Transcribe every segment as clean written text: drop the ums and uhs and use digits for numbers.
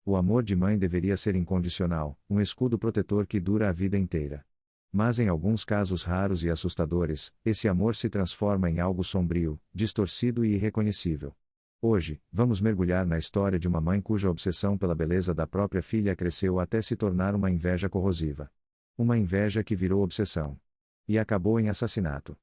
O amor de mãe deveria ser incondicional, um escudo protetor que dura a vida inteira. Mas em alguns casos raros e assustadores, esse amor se transforma em algo sombrio, distorcido e irreconhecível. Hoje, vamos mergulhar na história de uma mãe cuja obsessão pela beleza da própria filha cresceu até se tornar uma inveja corrosiva. Uma inveja que virou obsessão. E acabou em assassinato.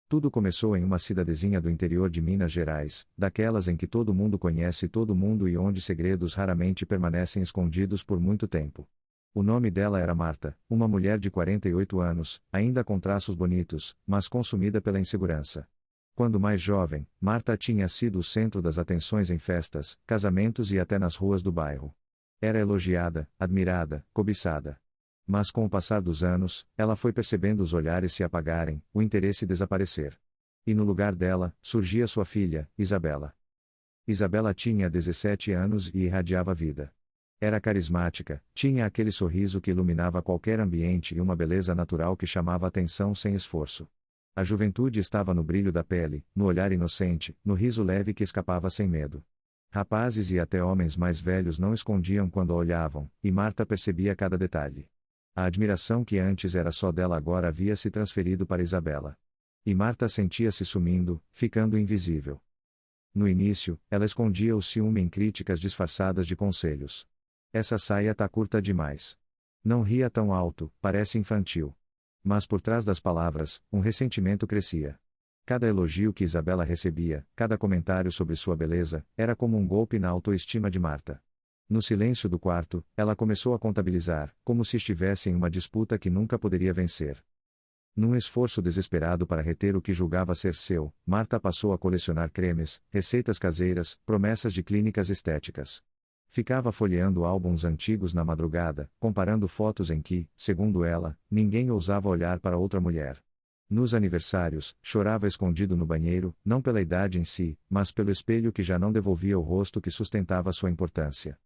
Tudo começou em uma cidadezinha do interior de Minas Gerais, daquelas em que todo mundo conhece todo mundo e onde segredos raramente permanecem escondidos por muito tempo. O nome dela era Marta, uma mulher de 48 anos, ainda com traços bonitos, mas consumida pela insegurança. Quando mais jovem, Marta tinha sido o centro das atenções em festas, casamentos e até nas ruas do bairro. Era elogiada, admirada, cobiçada. Mas com o passar dos anos, ela foi percebendo os olhares se apagarem, o interesse desaparecer. E no lugar dela, surgia sua filha, Isabela. Isabela tinha 17 anos e irradiava vida. Era carismática, tinha aquele sorriso que iluminava qualquer ambiente e uma beleza natural que chamava atenção sem esforço. A juventude estava no brilho da pele, no olhar inocente, no riso leve que escapava sem medo. Rapazes e até homens mais velhos não escondiam quando a olhavam, e Marta percebia cada detalhe. A admiração que antes era só dela agora havia se transferido para Isabela. E Marta sentia-se sumindo, ficando invisível. No início, ela escondia o ciúme em críticas disfarçadas de conselhos. Essa saia tá curta demais. Não ria tão alto, parece infantil. Mas por trás das palavras, um ressentimento crescia. Cada elogio que Isabela recebia, cada comentário sobre sua beleza, era como um golpe na autoestima de Marta. No silêncio do quarto, ela começou a contabilizar, como se estivesse em uma disputa que nunca poderia vencer. Num esforço desesperado para reter o que julgava ser seu, Marta passou a colecionar cremes, receitas caseiras, promessas de clínicas estéticas. Ficava folheando álbuns antigos na madrugada, comparando fotos em que, segundo ela, ninguém ousava olhar para outra mulher. Nos aniversários, chorava escondido no banheiro, não pela idade em si, mas pelo espelho que já não devolvia o rosto que sustentava sua importância.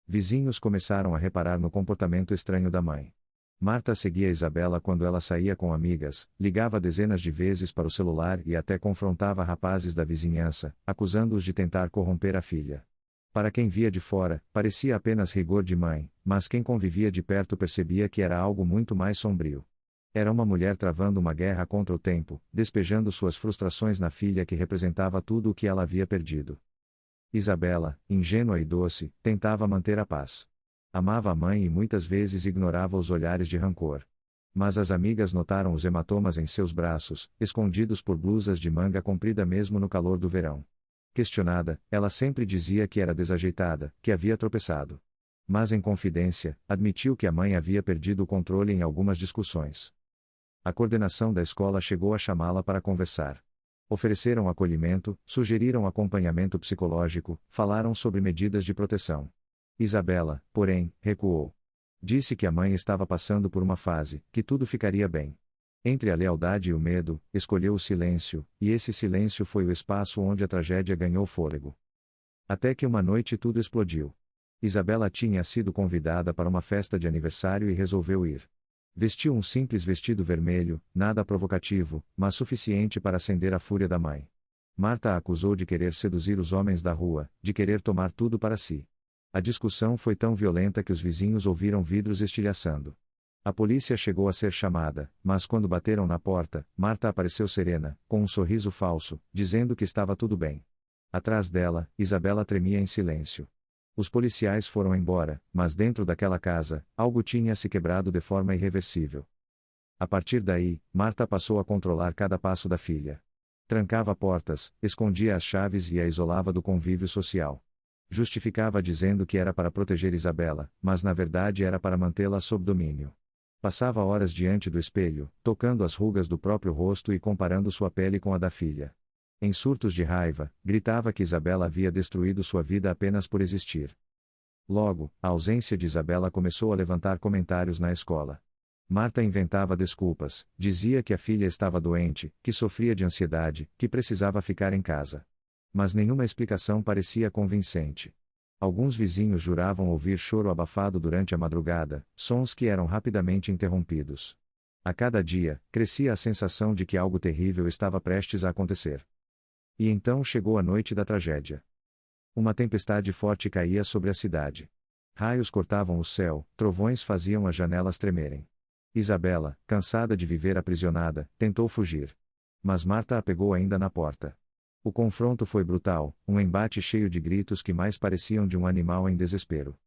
Vizinhos começaram a reparar no comportamento estranho da mãe. Marta seguia Isabela quando ela saía com amigas, ligava dezenas de vezes para o celular e até confrontava rapazes da vizinhança, acusando-os de tentar corromper a filha. Para quem via de fora, parecia apenas rigor de mãe, mas quem convivia de perto percebia que era algo muito mais sombrio. Era uma mulher travando uma guerra contra o tempo, despejando suas frustrações na filha que representava tudo o que ela havia perdido. Isabela, ingênua e doce, tentava manter a paz. Amava a mãe e muitas vezes ignorava os olhares de rancor. Mas as amigas notaram os hematomas em seus braços, escondidos por blusas de manga comprida mesmo no calor do verão. Questionada, ela sempre dizia que era desajeitada, que havia tropeçado. Mas em confidência, admitiu que a mãe havia perdido o controle em algumas discussões. A coordenação da escola chegou a chamá-la para conversar. Ofereceram acolhimento, sugeriram acompanhamento psicológico, falaram sobre medidas de proteção. Isabela, porém, recuou. Disse que a mãe estava passando por uma fase, que tudo ficaria bem. Entre a lealdade e o medo, escolheu o silêncio, e esse silêncio foi o espaço onde a tragédia ganhou fôlego. Até que uma noite tudo explodiu. Isabela tinha sido convidada para uma festa de aniversário e resolveu ir. Vestiu um simples vestido vermelho, nada provocativo, mas suficiente para acender a fúria da mãe. Marta a acusou de querer seduzir os homens da rua, de querer tomar tudo para si. A discussão foi tão violenta que os vizinhos ouviram vidros estilhaçando. A polícia chegou a ser chamada, mas quando bateram na porta, Marta apareceu serena, com um sorriso falso, dizendo que estava tudo bem. Atrás dela, Isabela tremia em silêncio. Os policiais foram embora, mas dentro daquela casa, algo tinha se quebrado de forma irreversível. A partir daí, Marta passou a controlar cada passo da filha. Trancava portas, escondia as chaves e a isolava do convívio social. Justificava dizendo que era para proteger Isabela, mas na verdade era para mantê-la sob domínio. Passava horas diante do espelho, tocando as rugas do próprio rosto e comparando sua pele com a da filha. Em surtos de raiva, gritava que Isabela havia destruído sua vida apenas por existir. Logo, a ausência de Isabela começou a levantar comentários na escola. Marta inventava desculpas, dizia que a filha estava doente, que sofria de ansiedade, que precisava ficar em casa. Mas nenhuma explicação parecia convincente. Alguns vizinhos juravam ouvir choro abafado durante a madrugada, sons que eram rapidamente interrompidos. A cada dia, crescia a sensação de que algo terrível estava prestes a acontecer. E então chegou a noite da tragédia. Uma tempestade forte caía sobre a cidade. Raios cortavam o céu, trovões faziam as janelas tremerem. Isabela, cansada de viver aprisionada, tentou fugir. Mas Marta a pegou ainda na porta. O confronto foi brutal, um embate cheio de gritos que mais pareciam de um animal em desespero.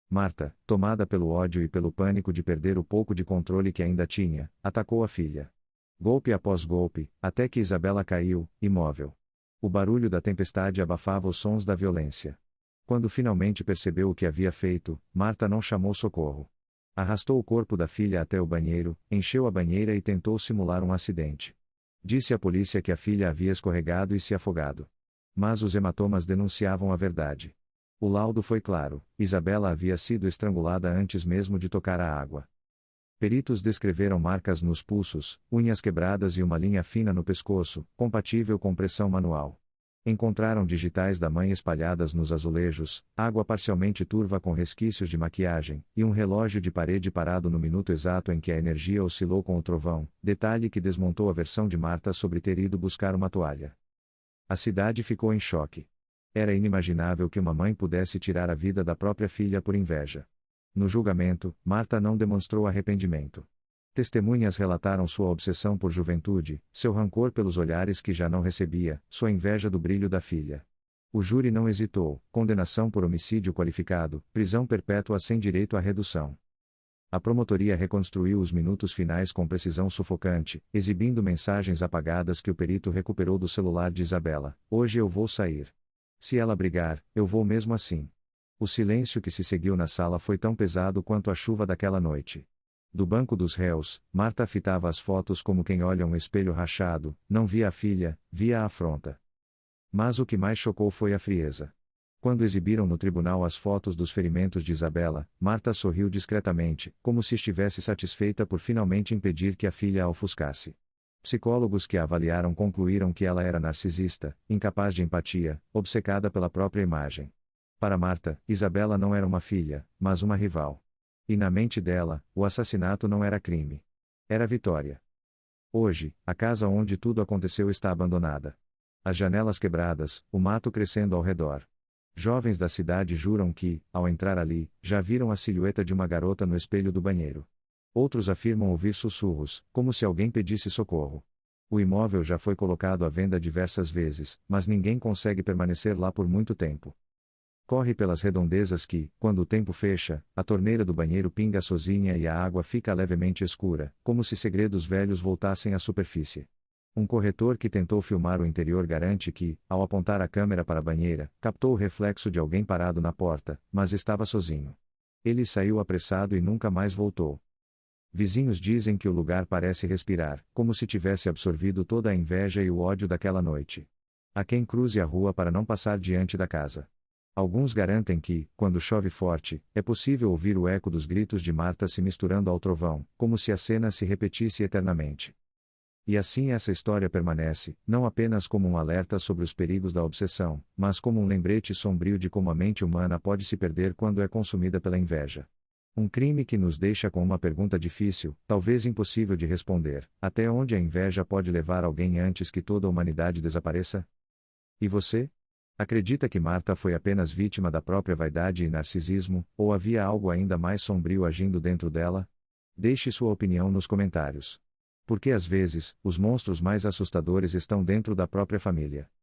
Marta, tomada pelo ódio e pelo pânico de perder o pouco de controle que ainda tinha, atacou a filha. Golpe após golpe, até que Isabela caiu, imóvel. O barulho da tempestade abafava os sons da violência. Quando finalmente percebeu o que havia feito, Marta não chamou socorro. Arrastou o corpo da filha até o banheiro, encheu a banheira e tentou simular um acidente. Disse à polícia que a filha havia escorregado e se afogado. Mas os hematomas denunciavam a verdade. O laudo foi claro: Isabela havia sido estrangulada antes mesmo de tocar a água. Peritos descreveram marcas nos pulsos, unhas quebradas e uma linha fina no pescoço, compatível com pressão manual. Encontraram digitais da mãe espalhadas nos azulejos, água parcialmente turva com resquícios de maquiagem, e um relógio de parede parado no minuto exato em que a energia oscilou com o trovão, detalhe que desmontou a versão de Marta sobre ter ido buscar uma toalha. A cidade ficou em choque. Era inimaginável que uma mãe pudesse tirar a vida da própria filha por inveja. No julgamento, Marta não demonstrou arrependimento. Testemunhas relataram sua obsessão por juventude, seu rancor pelos olhares que já não recebia, sua inveja do brilho da filha. O júri não hesitou: condenação por homicídio qualificado, prisão perpétua sem direito à redução. A promotoria reconstruiu os minutos finais com precisão sufocante, exibindo mensagens apagadas que o perito recuperou do celular de Isabela: hoje eu vou sair. Se ela brigar, eu vou mesmo assim. O silêncio que se seguiu na sala foi tão pesado quanto a chuva daquela noite. Do banco dos réus, Marta fitava as fotos como quem olha um espelho rachado, não via a filha, via a afronta. Mas o que mais chocou foi a frieza. Quando exibiram no tribunal as fotos dos ferimentos de Isabela, Marta sorriu discretamente, como se estivesse satisfeita por finalmente impedir que a filha a ofuscasse. Psicólogos que a avaliaram concluíram que ela era narcisista, incapaz de empatia, obcecada pela própria imagem. Para Marta, Isabela não era uma filha, mas uma rival. E na mente dela, o assassinato não era crime. Era vitória. Hoje, a casa onde tudo aconteceu está abandonada. As janelas quebradas, o mato crescendo ao redor. Jovens da cidade juram que, ao entrar ali, já viram a silhueta de uma garota no espelho do banheiro. Outros afirmam ouvir sussurros, como se alguém pedisse socorro. O imóvel já foi colocado à venda diversas vezes, mas ninguém consegue permanecer lá por muito tempo. Corre pelas redondezas que, quando o tempo fecha, a torneira do banheiro pinga sozinha e a água fica levemente escura, como se segredos velhos voltassem à superfície. Um corretor que tentou filmar o interior garante que, ao apontar a câmera para a banheira, captou o reflexo de alguém parado na porta, mas estava sozinho. Ele saiu apressado e nunca mais voltou. Vizinhos dizem que o lugar parece respirar, como se tivesse absorvido toda a inveja e o ódio daquela noite. Há quem cruze a rua para não passar diante da casa. Alguns garantem que, quando chove forte, é possível ouvir o eco dos gritos de Marta se misturando ao trovão, como se a cena se repetisse eternamente. E assim essa história permanece, não apenas como um alerta sobre os perigos da obsessão, mas como um lembrete sombrio de como a mente humana pode se perder quando é consumida pela inveja. Um crime que nos deixa com uma pergunta difícil, talvez impossível de responder: até onde a inveja pode levar alguém antes que toda a humanidade desapareça? E você? Acredita que Marta foi apenas vítima da própria vaidade e narcisismo, ou havia algo ainda mais sombrio agindo dentro dela? Deixe sua opinião nos comentários. Porque às vezes, os monstros mais assustadores estão dentro da própria família.